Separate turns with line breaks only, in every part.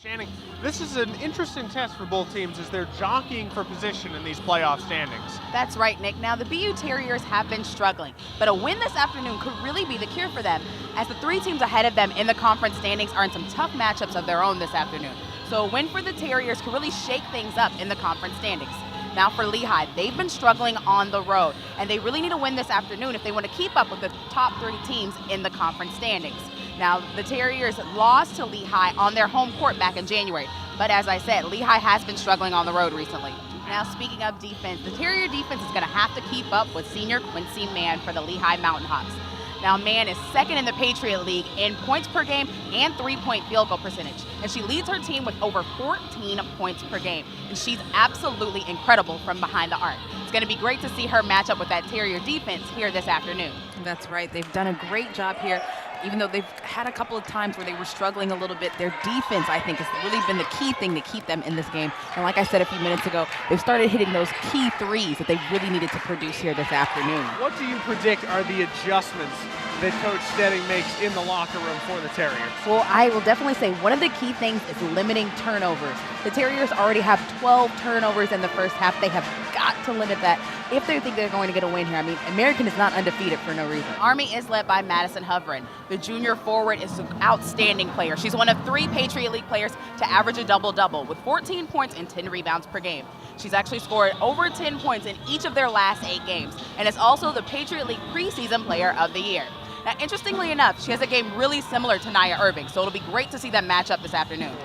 Channing, this is an interesting test for both teams as they're jockeying for position in these playoff standings.
That's right, Nick. Now, the BU Terriers have been struggling, but a win this afternoon could really be the cure for them, as the three teams ahead of them in the conference standings are in some tough matchups of their own this afternoon. So a win for the Terriers could really shake things up in the conference standings. Now for Lehigh, they've been struggling on the road, and they really need a win this afternoon if they want to keep up with the top three teams in the conference standings. Now, the Terriers lost to Lehigh on their home court back in January, but as I said, Lehigh has been struggling on the road recently. Now, speaking of defense, the Terrier defense is going to have to keep up with senior Quincy Mann for the Lehigh Mountain Hawks. Now, Mann is second in the Patriot League in points per game and three-point field goal percentage, and she leads her team with over 14 points per game, and she's absolutely incredible from behind the arc. It's going to be great to see her match up with that Terrier defense here this afternoon.
That's right. They've done a great job here. Even though they've had a couple of times where they were struggling a little bit, their defense, I think, has really been the key thing to keep them in this game. And like I said a few minutes ago, they've started hitting those key threes that they really needed to produce here this afternoon.
What do you predict are the adjustments that Coach Stedding makes in the locker room for the Terriers?
Well, I will definitely say one of the key things is limiting turnovers. The Terriers already have 12 turnovers in the first half. They have got to limit that if they think they're going to get a win here. I mean, American is not undefeated for no reason.
Army is led by Madison Hovren. The junior forward is an outstanding player. She's one of 3 Patriot League players to average a double-double with 14 points and 10 rebounds per game. She's actually scored over 10 points in each of their last 8 games, and is also the Patriot League preseason player of the year. Now, interestingly enough, she has a game really similar to Nia Irving, so it'll be great to see them match up this afternoon.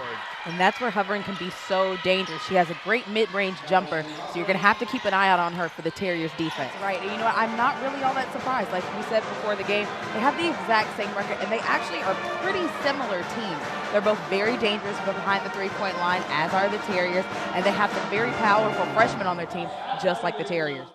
And that's where Hovren can be so dangerous. She has a great mid-range jumper, so you're going to have to keep an eye out on her for the Terriers defense.
Right, and you know what, I'm not really all that surprised. Like we said before the game, they have the exact same record, and they actually are pretty similar teams. They're both very dangerous behind the three-point line, as are the Terriers, and they have some very powerful freshmen on their team, just like the Terriers.